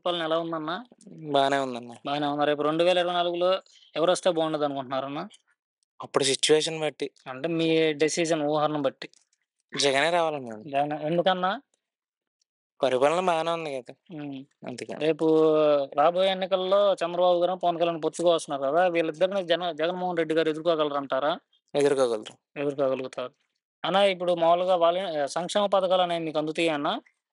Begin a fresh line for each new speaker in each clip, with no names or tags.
పరిపాలన ఎలా ఉందన్న?
బానే ఉందన్న.
బాగానే ఉందా? రేపు 2024లో ఎవరొస్తే బావుండదనుకుంటున్నారన్న?
అప్పుడు సిట్యుయేషన్ బట్టి
అంటే మీ డెసిషన్ ఊహలను బట్టి.
జగనే రావాలన్నాను.
జగన్ ఎందుకన్నా?
పరిపాలన బానే ఉంది కదా!
హ్మ్.
అందుకని.
రేపు రాబోయే ఎన్నికల్లో చంద్రబాబు గారు, పవన్ కళ్యాణ్ పొత్తుగా వస్తున్నారు కదా! వీళ్ళిద్దరిని జగన్మోహన్ రెడ్డి గారు ఎదుర్కోగలరంటారా?
ఎదుర్కోగలరు.
ఎదుర్కోగలుగుతారు. అన్న ఇప్పుడు మామూలుగా సంక్షేమ పథకాలనేవి మీకు అందుతాయా అన్న?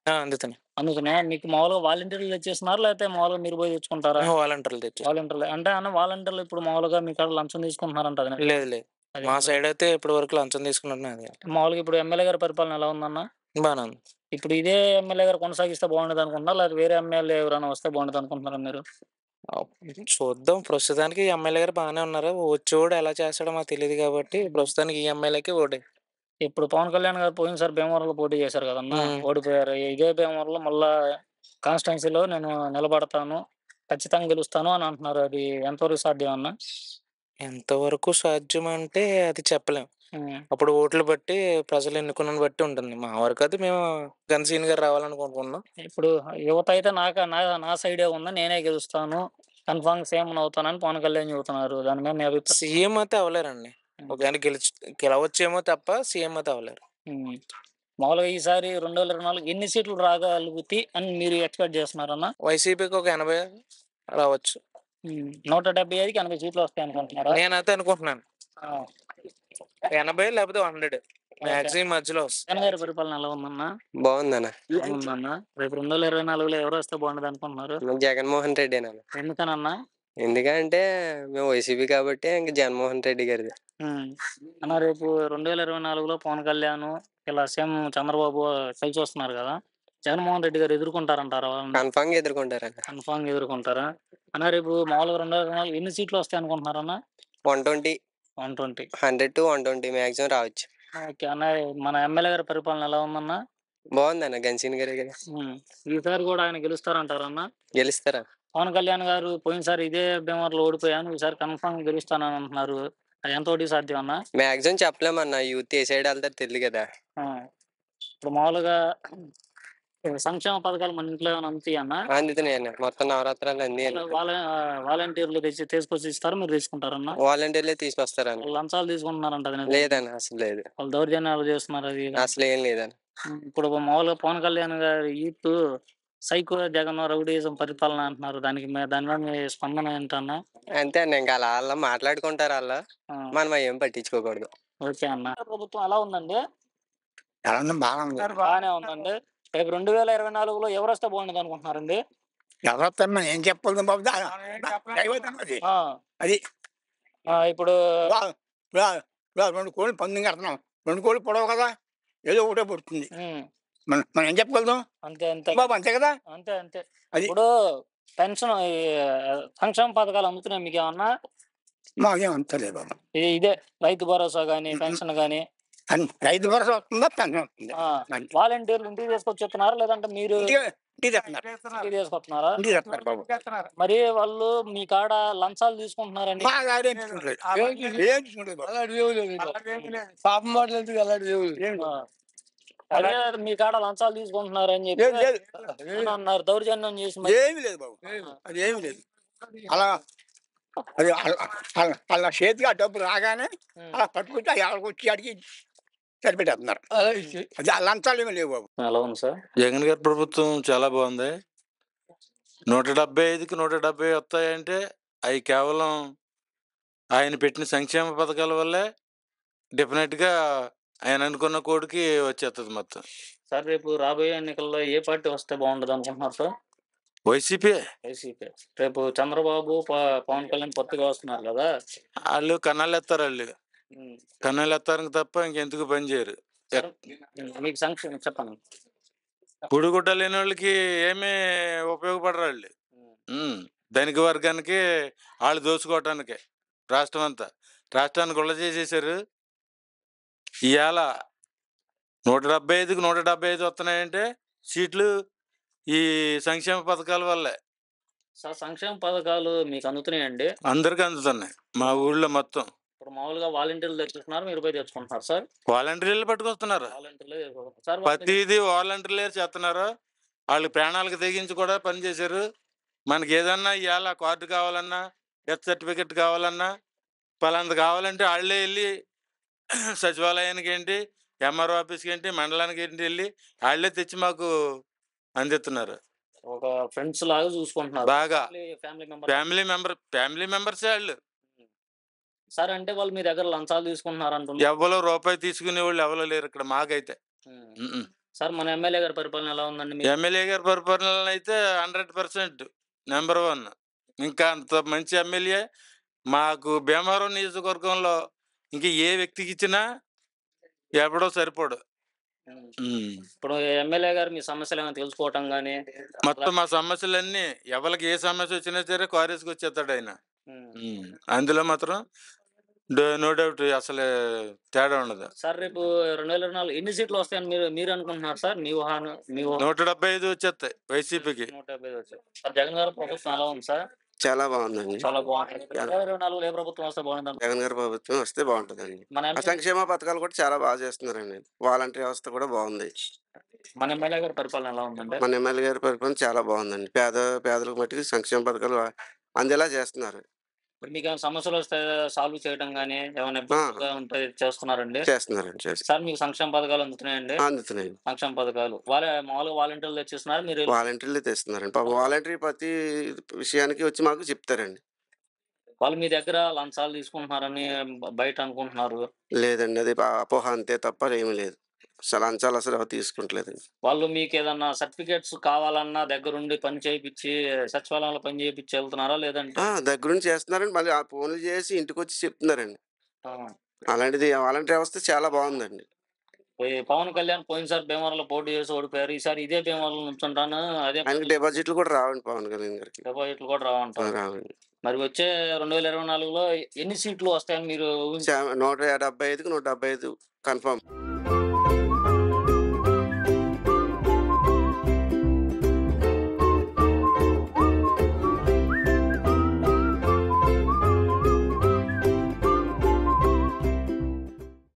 అందుతున్నాయి.
అందుతున్నాయా? మీకు మామూలుగా వాలంటీర్లు తెచ్చేస్తున్నారా? లేకపోతే మామూలుగా మీరు పోయి తెచ్చుకుంటారా?
వాలంటీర్లు తెచ్చారు.
వాలంటీర్లు అంటే అన్న వాలంటీర్లు ఇప్పుడు మామూలుగా మీ కాడ లంచం తీసుకుంటున్నారంట అది
లేదు లేదు.
అది
మా సైడ్ అయితే ఇప్పటి వరకు లంచం తీసుకున్నట్టు అది
మామూలుగా ఇప్పుడు ఎమ్మెల్యే గారి పరిపాలన ఎలా ఉందన్న?
బానే ఉంది.
ఇప్పుడు ఇదే ఎమ్మెల్యే గారు కొనసాగిస్తే బాగుండదనుకుంటున్నారా? లేకపోతే వేరే ఎమ్మెల్యే ఎవరైనా వస్తే బాగుండదనుకుంటున్నారా మీరు?
చూద్దాం. ప్రస్తుతానికి ఈ ఎమ్మెల్యే గారు బానే ఉన్నారు. వచ్చేవాడు ఎలా చేస్తాడో మాకు తెలీదు కాబట్టి ప్రస్తుతానికి ఈ ఎమ్మెల్యేకి ఓటే.
ఇప్పుడు పవన్ కళ్యాణ్ గారు పోయినసారి భీమవరంలో పోటీ చేశారు కదన్న!
హ్మ్.
ఓడిపోయారు. ఇదే భీమవరంలో మళ్ళా కాన్స్టిట్యుయెన్సీలో నేను నిలబడతాను, ఖచ్చితంగా గెలుస్తాను అని అంటున్నారు. అది ఎంతవరకు సాధ్యం అన్న?
ఎంతవరకు సాధ్యమంటే అది చెప్పలేం.
హ్మ్.
అప్పుడు ఓట్లు బట్టి ప్రజలు ఎన్నుకున్నను బట్టి ఉంటుంది. మా వరకైతే మేము ఘనసీని గారు రావాలనుకుంటున్నాం.
ఇప్పుడు యువత అయితే నా సైడే ఉంది. నేనే గెలుస్తాను. కన్ఫర్మ్‌గా సీఎంనవుతానని పవన్ కళ్యాణ్ చెబుతున్నారు. దాని మీద మీ అభిప్రాయం?
సీఎం అయితే అవ్వలేరండి.
హ్మ్.
ఒకవేళ గెలవచ్చేమో తప్ప సీఎం అయితే అవ్వలేరు.
హ్మ్. మామూలుగా ఈసారి 2024 ఎన్ని సీట్లు రాగలుగుతాయి అని మీరు ఎక్స్‌పెక్ట్ చేస్తున్నారన్న?
వైసీపీకి ఒక 80 రావచ్చు.
175కి 80 సీట్లు వస్తాయనుకుంటున్నారా?
నేనైతే అనుకుంటున్నాను.
ఆ!
80 లేకపోతే 100
ఓకే.
మాక్సిమం మధ్యలో వస్తాయి.
జగన్ గారి పరిపాలన ఎలా ఉందన్న?
బావుందన్న.
బాగుందన్న. రేపు 2024లో ఎవరొస్తే బాగుంటదనుకుంటున్నారు?
జగన్మోహన్ రెడ్డేనన్న.
ఎందుకనన్నా?
ఎందుకంటే మేము వైసీపీ కాబట్టి ఇంక జగన్మోహన్ రెడ్డి గారిదే.
హ్మ్. అన్న రేపు 2024లో పవన్ కళ్యాణ్, ఇలా సీఎం చంద్రబాబు కలిసొస్తున్నారు గదా! జగన్మోహన్ రెడ్డి గారు ఎదుర్కొంటారంటారా వాళ్ళని?
కన్ఫర్మ్‌గా ఎదుర్కొంటారన్న.
కన్ఫర్మ్‌గా ఎదుర్కొంటారా? అన్న రేపు మామూలుగా 2024 ఎన్ని సీట్లొస్తాయనుకుంటున్నారన్న?
120,
120.
100-120 మాక్సిమం రావచ్చు.
ఓకే. అన్న మన ఎమ్మెల్యే గారి పరిపాలన ఎలా ఉందన్న?
బావుందన్న గన్సీన్ గారే కదా!
హ్మ్. ఈసారి గూడా ఆయన గెలుస్తారంటారన్న?
గెలుస్తారన్న.
పవన్ కళ్యాణ్ గారు పోయినసారి ఇదే భీమవరంలో ఓడిపోయాను. ఈసారి కన్ఫర్మ్‌గా గెలుస్తానని అంటున్నారు. అది ఎంతవరకు సాధ్యం అన్న?
మాక్సిమం చెప్పలేమన్న. యూత్ ఏ సైడ్ ఎళ్తారో తెలీదు కదా!
ఆ! ఇప్పుడు మామూలుగా సంక్షేమ పథకాలు మన ఇంట్లో ఏమైనా అందుతాయా అన్న?
అందుతున్నాయన్న. మొత్తం నవరత్నాలు అన్నీ
వాలంటీర్లు తీసుకొచ్చి ఇస్తారా? మీరు తీసుకుంటారన్న?
వాలంటీర్లే తీసుకొస్తారన్న.
వాళ్ళు లంచాలు తీసుకుంటున్నారంట అది నిజమేనా?
లేదన్న అసలు లేదు.
వాళ్ళు దౌర్జన్యాలు చేస్తున్నారు అది ఇది.
అసలేం లేదన్న.
ఇప్పుడు మామూలుగా పవన్ కళ్యాణ్ గారి యూత్ సైకో జగన్ రౌడీయిజం పరిపాలన అంటున్నారు. దాని మీద మీ స్పందన ఏంటన్న?
అంతే అన్న. ఇంక ఆళ్ళ మాట్లాడుకుంటారు ఆళ్ళు.
ఆ!
మనం అయేం పట్టించుకోకూడదు.
ఓకే అన్న. ప్రభుత్వం ఎలా ఉందండి?
ఎలా ఉంది? బాగా ఉంది.
బానే ఉందండి. రేపు 2024లో ఎవరొస్తే బాగుండదనుకుంటున్నారండి?
ఎవరొస్తారో ఏం చెప్పగలం బాబు. దైవతం అది.
ఆ!
అది.
ఇప్పుడు
వా వా వా 2 కోళ్ళు పందెం కడుతున్నాం. 2 కోళ్ళు పొడవు కదా! ఏదో ఒకటే పుడుతుంది.
హ్మ్.
మనం ఏం చెప్పగలుగుతాం?
అంతే అంతే.
బాబు అంతే కదా!
అంతే అంతే.
అది.
ఇప్పుడు పెన్షన్ సంక్షేమ పథకాలు అందుతున్నాయా మీకేమన్నా?
మాకేం అంతలేదు బాబు.
ఇదే రైతు భరోసా గాని, పెన్షన్ గాని.
రైతు భరోసా వస్తుందా? పెన్షన్ వస్తుంది.
ఆ! వాలంటీర్లు ఇంటికి తీసుకొచ్చి ఇస్తున్నారా? లేదంటే మీరు
ఇంటికి తెస్తున్నారు.
ఇంటికి తీసుకొస్తున్నారా?
ఇంటికి తెస్తున్నారు బాబు.
మరి వాళ్ళు మీ కాడ లంచాలు తీసుకుంటున్నారండి.
మా గారు ఏం తీసుకుంటలేదు. ఏం తీసుకుంటలేదు బాబు.
పాపం మాటలు అలాంటివి
ఆ! అదే మీ కాడ లంచాలు తీసుకుంటున్నారని చెప్పి
లేదు లేదు.
అని అన్నారు. దౌర్జన్యం చేసి మరి.
ఏమి లేదు బాబు. అది ఏమి లేదు. అలా అది ఆళ్ళ చేతికి ఆ డబ్బు రాగానే అలా పట్టుకొచ్చి ఆడకొచ్చి అడిగి సరిపెట్టేస్తున్నారు. అది ఆ లంచాలు ఏమీ లేవు బాబు.
ఎలా ఉంది సార్?
జగన్ గారి ప్రభుత్వం చాలా బాగుంది. 175కి 170 వస్తాయంటే అవి కేవలం ఆయన పెట్టిన సంక్షేమ పథకాల వల్లే డెఫినెట్గా ఆయన అనుకున్న కోడికి వచ్చేస్తుంది మొత్తం.
సార్ రేపు రాబోయే ఎన్నికల్లో ఏ పార్టీ వస్తే బాగుంటది అనుకుంటున్నారు సార్?
YCP
YCP. రేపు చంద్రబాబు, పవన్ కళ్యాణ్ పొత్తుగా వస్తున్నారు కదా!
వాళ్ళు కన్నాళ్ళు ఎత్తారు. వాళ్ళు
హ్మ్.
కన్నాళ్ళు ఎత్తారని తప్ప ఇంకెందుకు పని చేయరు.
సార్ మీకు సంక్షేమం చెప్పండి.
గుడిగుడ్డ లేని వాళ్ళకి ఏమీ ఉపయోగపడరు వాళ్ళు. ధనిక వర్గానికి వాళ్ళు దోచుకోవటానికి రాష్ట్రం అంతా రాష్ట్రాన్ని గుల్ల చేసేసారు. ఇవాళ 175కి 175 వస్తున్నాయంటే సీట్లు ఈ సంక్షేమ పథకాల వల్లే.
సార్ సంక్షేమ పథకాలు మీకు అందుతున్నాయండి?
అందరికీ అందుతున్నాయి మా ఊళ్ళో మొత్తం.
ఇప్పుడు మామూలుగా వాలంటీర్లు తెచ్చుకుంటున్నారు, మీరు పోయి తెచ్చుకుంటున్నారు సార్?
వాలంటీర్లు పట్టుకొస్తున్నారు.
వాలంటీర్లే తెచ్చుకుంటున్నారు. సార్
ప్రతిదీ వాలంటీర్లే చేస్తున్నారు. వాళ్ళు ప్రాణాలకు తెగించి కూడా పనిచేశారు. మనకి ఏదన్నా ఇవాళ కార్డు కావాలన్నా, డెత్ సర్టిఫికెట్ కావాలన్నా, పలాంది కావాలంటే వాళ్ళే వెళ్ళి సచివాలయానికి ఏంటి, ఎంఆర్ఓ ఆఫీస్కి ఏంటి, మండలానికి ఏంటి వెళ్ళి వాళ్ళే తెచ్చి మాకు అందిస్తున్నారు.
ఒక ఫ్రెండ్స్ లాగా చూసుకుంటున్నారు.
బాగా
ఫ్యామిలీ మెంబర్.
ఫ్యామిలీ మెంబర్సే వాళ్ళు.
సార్ అంటే వాళ్ళు మీ దగ్గర లంచాలు తీసుకుంటున్నారు అంటున్నారు.
ఎవరో రూపాయి తీసుకునే వాళ్ళు ఎవరో లేరు ఇక్కడ మాకైతే.
సార్ మన ఎమ్మెల్యే గారి పరిపాలన ఎలా ఉందండి?
ఎమ్మెల్యే గారి పరిపాలన అయితే 100% నెంబర్ 1. ఇంకా అంత మంచి ఎమ్మెల్యే మాకు భీమవరం నియోజకవర్గంలో ఇంక ఏ వ్యక్తికి ఇచ్చినా ఎవడో సరిపోడు.
ఇప్పుడు ఎమ్మెల్యే గారు మీ సమస్యలు ఏమైనా తెలుసుకోవటం కానీ
మొత్తం మా సమస్యలన్నీ ఎవరికి ఏ సమస్య వచ్చినా సరే కారేజ్కి వచ్చేస్తాడు ఆయన. అందులో మాత్రం నో డౌట్ అసలు తేడా ఉండదు.
సార్ రేపు 2024 ఎన్ని సీట్లు వస్తాయని మీరు అనుకుంటున్నారు సార్? మీ
175 వచ్చేస్తాయి వైసీపీకి.
175 వచ్చాయి. సార్ జగన్ గారు ప్రభుత్వం ఎలా ఉంది సార్?
చాలా బాగుందండి.
చాలా బాగుంది. 2024 ఏ ప్రభుత్వం వస్తే బాగుంటుంది?
జగన్ గారి ప్రభుత్వం వస్తే బాగుంటుందండి.
మన
సంక్షేమ పథకాలు కూడా చాలా బాగా చేస్తున్నారండి. వాలంటీర్ వ్యవస్థ కూడా బాగుంది.
మన ఎమ్మెల్యే గారి పరిపాలన ఎలా ఉందంటే?
మన ఎమ్మెల్యే గారి పరిపాలన చాలా బాగుందండి. పేదలకు మట్టికి సంక్షేమ పథకాలు అందేలా చేస్తున్నారు.
ఇప్పుడు మీకు ఏమైనా సమస్యలు వస్తే సాల్వ్ చేయడం కానీ ఏమైనా ఇబ్బందిగా ఉంటే చేస్తున్నారండి?
చేస్తున్నారండి.
సార్ మీకు సంక్షేమ పథకాలు అందుతున్నాయండి?
అందుతున్నాయి.
సంక్షేమ పథకాలు మామూలుగా వాలంటీర్లు తెచ్చిస్తున్నారు, మీరు
వాలంటీర్లు తెస్తున్నారండి. పాపం వాలంటీర్ ప్రతి విషయానికి వచ్చి మాకు చెప్తారండి.
వాళ్ళు మీ దగ్గర లంచాలు తీసుకుంటున్నారని బయట అనుకుంటున్నారు.
లేదండి, అది అపోహ అంతే తప్ప ఏమీ లేదు. లంచాలు అసలు తీసుకుంటలేదండి.
వాళ్ళు మీకు ఏదన్నా సర్టిఫికేట్స్ కావాలన్నా దగ్గరుండి పని చేయించి సచివాలయంలో పని చేయించి వెళ్తున్నారా లేదంటే?
దగ్గరుండి చేస్తున్నారండి. మళ్ళీ ఆ ఫోన్లు చేసి ఇంటికి వచ్చి చెప్తున్నారండి. అలాంటిది వాలంటీర్ వ్యవస్థ చాలా బాగుందండి.
పవన్ కళ్యాణ్ పోయినసారి భీమవరంలో పోటీ చేసి ఓడిపోయారు. ఈసారి ఇదే భీమవరంలో నుంచుంటాను. అదే
ఆయనకి డిపాజిట్లు కూడా రావండి పవన్ కళ్యాణ్ గారికి.
డిపాజిట్లు కూడా రావంటారు.
రావండి.
మరి వచ్చే 2024లో ఎన్ని సీట్లు వస్తాయని మీరు
175కి 175 కన్ఫర్మ్.